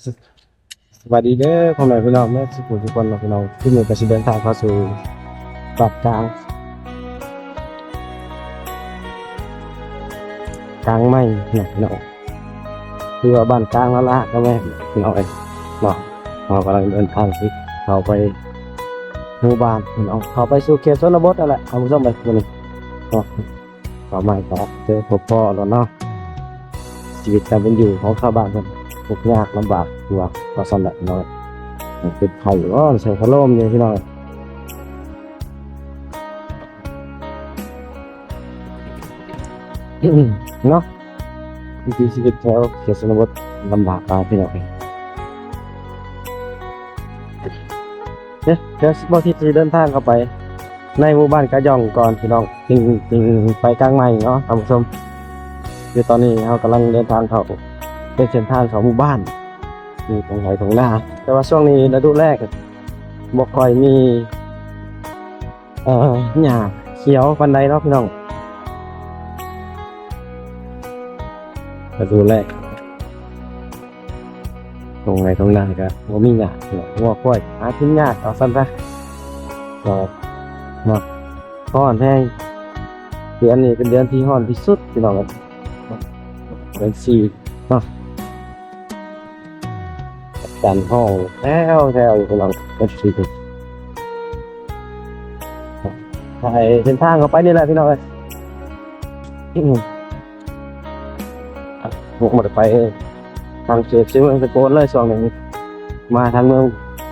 สวัสดีเด้อพ่อแม่พี่น้องเมื่อทุกคนเราพี่น้องที่มีประสิทธิภาพเข้าสู่ปรับกลางไม่หนักเนาะคือว่าบ้านกลางละก็แม่พี่น้องเนาะเรากำลังเดินทางสิเขาไปหมู่บ้านพี่น้องเขาไปสู่เขตชนบทนั่นแหละเอาผู้ชมไปวันนี้เนาะต่อมาก็เจอพบพ่อแล้วเนาะชีวิตการเป็นอยู่ของชาวบ้านมันทุกข์ยากลำบากตัวก็สำเร็จน้อยเป็นไผ่ก็ใส่พัดลมเนี่ยพี่น้อง เนาะวิถีชีวิตแถวเขตชนบทลำบากมากพี่น้องเดี๋ยวบางทีจะเดินทางเข้าไปในหมู่บ้านกะย่องก่อนพี่น้องจริงไปกลางไม้เนาะท่านผู้ชมคือตอนนี้เรากำลังเดินทางเข้าเป็นเส้นทางของหมู่บ้านมีตรงไหนตรงหน้าแต่ว่าช่วงนี้ฤดูแรกบ่ค่อยมีหญ้าเขียวปานใดเนาะพี่น้องฤดูแรก ตรงไหนตรงนั้นก็บ่มีหยาเนาะงัวควายหากินยากเอาซั่นซะก็เนาะร้อนแห้งเดือนนี้เป็นเดือนที่ร้อนที่สุดพี่น้องครับเดือน4เนาะจันทร์ห้องแถวอยู่พี่น้องเดือน4ไปเส้นทางเข้าไปนี่แหละพี่น้องเอ้ยพวกมันไปทางเขตเมืองสกลเลยช่วงนี้มาทางเมือง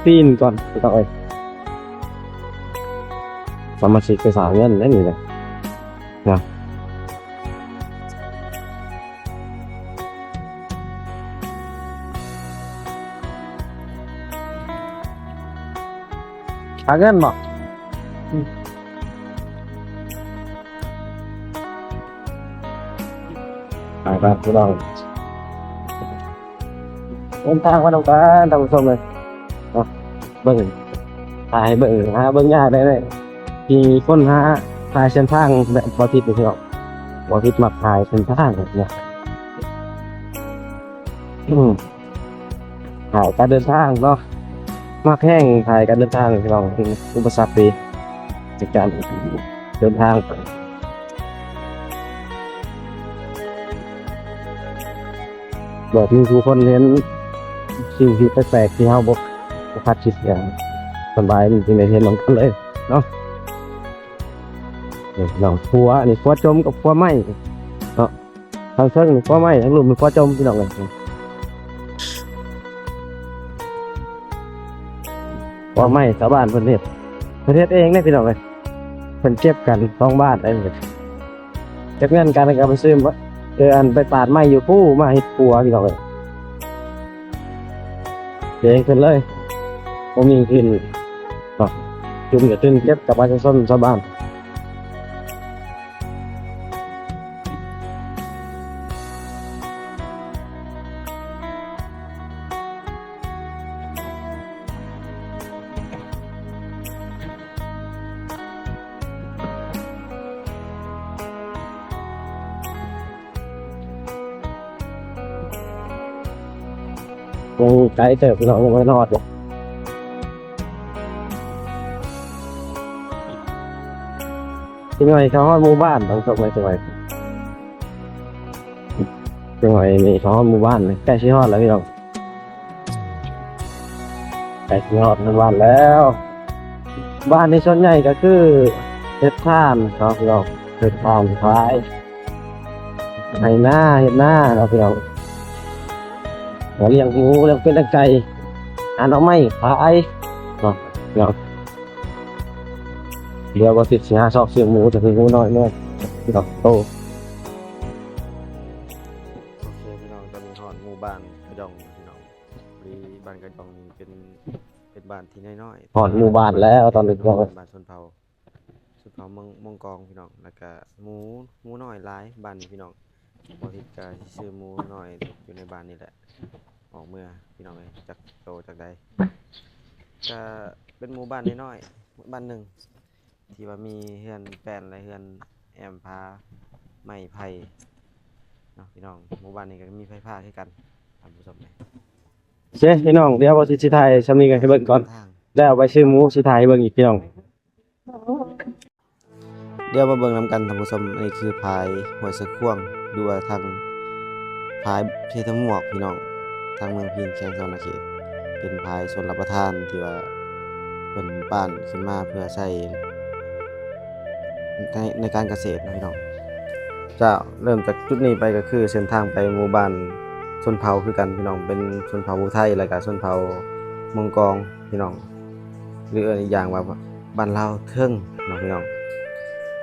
ปีนก่อนพี่น้องเอ้ยสมาชิกไปสร้างเงินได้นี่เลยนะหาเงินบ่ครับพี่น้องเดินทางมาตรงกันท่านผู้ชมเลยเนาะเบิ่งถ่ายเบิ่งหาเบิ่งยากได้เลยมีคนหาถ่ายเส้นทางแบบบอทิศพี่น้องบอทิศมักถ่ายเส้นทางเนี่ยอืมถ่ายการเดินทางเนาะมักแห้งถ่ายการเดินทางพี่น้องเป็นอุปสรรคดีในการเดินทางบอกมีทุกคนเห็นสิ่งที่แปลกๆที่เฮาบ่คาดคิดอย่างสบายจริงๆในเห็นน้องกันเลยเนาะนี่น้องพัวนี่พัวจมกับพัวไหมเนาะทางเชิงนี่พัวไหมทางลุ่มนี่พัวจมพี่น้องเลยพัวไหมชาวบ้านเพิ่นเฮ็ดเองได้พี่น้องเลยเพิ่นเก็บกัน2บ้านได้เลยเก็บเงินกันแล้วก็ไปซื้อมาอันไปปาดไม้อยู่ผู้มาเฮ็ดครัวพี่น้องเลยเองขึ้นเลยผมมีขึ้นจุ่มกับตึ้นเก็บกับประชาชนชาวบ้านคงไกลเติบพี่น้องยังไม่รอดเลยที่หน่อยเขาฮอดหมู่บ้านต้องส่งไปจังหวัดนี่เขาฮอดหมู่บ้านเลยใกล้ชิฮอดแล้วพี่น้องใกล้ชิฮอดหมู่บ้านแล้วบ้านในส่วนใหญ่ก็คือเฮ็ดทานครับพี่น้องเฮ็ดทานขายให้หน้าเฮ็ดหน้าครับพี่น้องเลี้ยงหมูเลี้ยงเป็ดเลี้ยงไก่หาหน่อไม้ขายเนาะพี่น้องเดี๋ยวก็สิหาชอบเสียงหมูแต่คือหมูน้อยเมื่อพี่น้องโตโอเคพี่น้องตอนนี้ฮอดหมู่บ้านกระจองพี่น้องบ้านกระจองนี่เป็นบ้านที่น้อยๆฮอดหมู่บ้านแล้วตอนนี้ก็บ้านชนเผ่าเมืองกองพี่น้องแล้วก็หมูน้อยหลายบ้านนี้พี่น้องบ่ทิศก็ซื้อหมูน้อยอยู่ในบ้านนี่แหละออกเมื่อพี่น้องเอ้ยจักโตจักใดก็เป็นหมู่บ้านน้อยๆบ้านหนึ่งที่ว่ามีเฮือนแป้นและเฮือนแอมพาไม้ไผ่เนาะพี่น้องหมู่บ้านนี้ก็มีไฟฟ้าคือกันท่านผู้ชมเลย เช่พี่น้องเดี๋ยวบ่สิถ่ายซำนี้กันให้เบิ่งก่อน ทาง แล้วเอาไปซื้อหมูสิถ่ายให้เบิ่งอีกพี่น้อง เดี๋ยวมาเบิ่งนํกันท่านผู้ชมอันนี้คือพายห้วยสะข่วงหรือว่าทางพายเททะมวกพี่น้องทางเมืองพีนแขวงสวรรณเขตเป็นพายชนรับประทานที่ว่าเพิ่นป้านขึ้นมาเพื่อใช้ในการเกษตรนะพี่น้องจะเริ่มจากจุดนี้ไปก็คือเส้นทางไปหมู่บ้านชนเผ่าคือกันพี่น้องเป็นชนเผ่าภูไทยแล้วก็ชนเผ่ามงกองพี่น้องหรืออีกอย่างว่าบ้านลาวเทิงเนาะพี่น้อง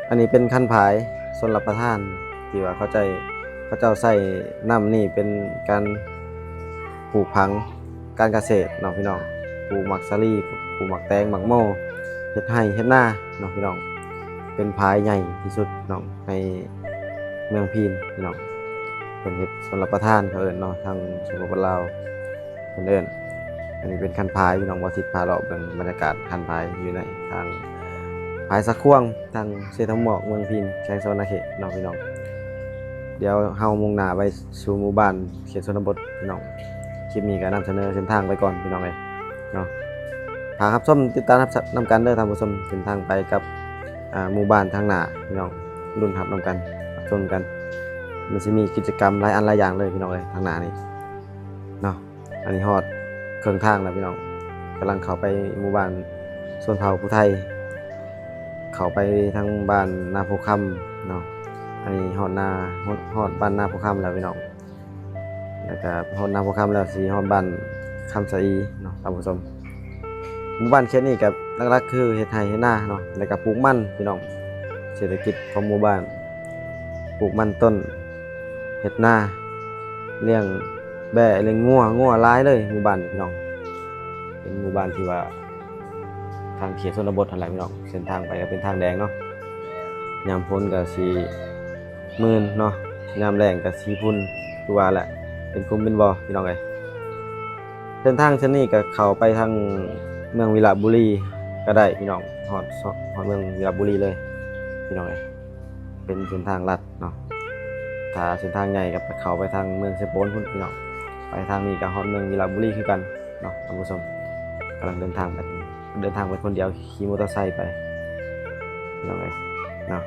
อันนี้เป็นคันผายชนรับประทานที่ว่าเขาเจ้าใช้น้ำนี่เป็นการปลูกผังการเกษตรเนาะพี่น้องปลูกหมักสาลีปลูกหมักแตงหมักโม่เฮ็ดไร่เฮ็ดนาเนาะพี่น้องเป็นผายใหญ่ที่สุดเนาะในเมืองพีนพี่น้องเป็นเฮ็ดชนรับประทานเขาเอิ้นเนาะทางสปปลาวเพิ่นเอิ้นอันนี้เป็นคันผายพี่น้องบ่สิพาเลาะเบิ่งบรรยากาศคันผายอยู่ในทางผายสะข่วงทางเสทหมอกเมืองพีนแขวงสวรรณเขตเนาะพี่น้องเดี๋ยวเฮามุ่งหน้าไปสู่หมู่บ้านเขตชนบทพี่น้องคลิปนี้ก็นำเสนอเส้นทางไปก่อนพี่น้องเอ้ยเนาะหารับชมติดตามรับนำกันเด้อท่านผู้ชมเส้นทางไปกับหมู่บ้านทางหน้าพี่น้องรุ่นรับนำกันรับชมกันมันสิมีกิจกรรมหลายอันหลายอย่างเลยพี่น้องเอ้ยทางหน้านี่เนาะอันนี้ฮอดเครื่องทางแล้วพี่น้องกำลังเข้าไปหมู่บ้านชนเผ่าผู้ไทยเข้าไปทางบ้านนาโพคำเนาะอันนี้ฮอดบ้านนาโพคำแล้วพี่น้องแล้วก็ฮอดนาโพคำแล้วสิฮอดบ้านคำสะอีเนาะท่านผู้ชมหมู่บ้านแค่นี้กับหลักๆคือเฮ็ดไร่เฮ็ดนาเนาะแล้วก็ปลูกมันพี่น้องเศรษฐกิจของหมู่บ้านปลูกมันต้นเฮ็ดนาเลี้ยงแบะเลี้ยงงัวหลายเลยหมู่บ้านพี่น้องเป็นหมู่บ้านที่ว่าทางเขตชนบทนั่นแหละพี่น้องเส้นทางไปก็เป็นทางแดงเนาะยามฝนก็สิมืนเนาะยามแล้งก็สิพุ่นคือว่าแหละเป็นคุมเป็นบ่อพี่น้องเอ้ยเส้นทางเส้นนี้ก็เข้าไปทางเมืองวิระบุรีก็ได้พี่น้องฮอดเมืองวิระบุรีเลยพี่น้องเอ้ยเป็นเส้นทางลัดเนาะถ้าเส้นทางใหญ่ก็เข้าไปทางเมืองเซโปนพุ่นพี่น้องไปทางนี้ก็ฮอดเมืองวิระบุรีคือกันเนาะท่านผู้ชมกำลังเดินทางไปคนเดียวขี่มอเตอร์ไซค์ไปพี่น้องเอ้ยเนาะ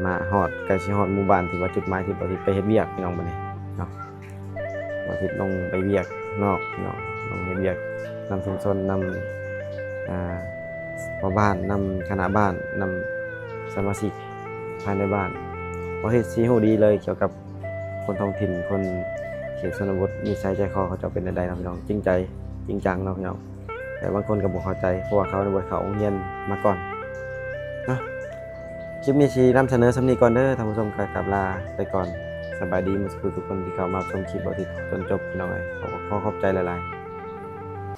มาฮอดใกล้สิฮอดหมู่บ้านที่ว่าจุดหมายที่บ่สิไปเฮ็ดเวียกพี่น้องบัดนี้เนาะบ่สิลงไปเวียกนอกพี่น้องลงเฮ็ดเวียกนำชุมชนนำพ่อบ้านนำคณะบ้านนำสมาชิกภายในบ้านบ่เฮ็ดสิฮู้ดีเลยเกี่ยวกับคนท้องถิ่นคนเขตชนบทนิสัยใจคอเขาจะเป็นจังได๋เนาะพี่น้องจริงใจจริงจังเนาะพี่น้องแต่บางคนก็บ่เข้าใจเพราะว่าเขาบ่เข้าโรงเรียนมาก่อนเนาะคลิปนี้สินำเสนอส่ำนี้ก่อนเด้อท่านผู้ชมก็กลับลาไปก่อนสบายดีหมดทุกคนที่เข้ามาชมคลิปบ่ติดจนจบพี่น้องเอ้ยขอขอบใจหลายๆ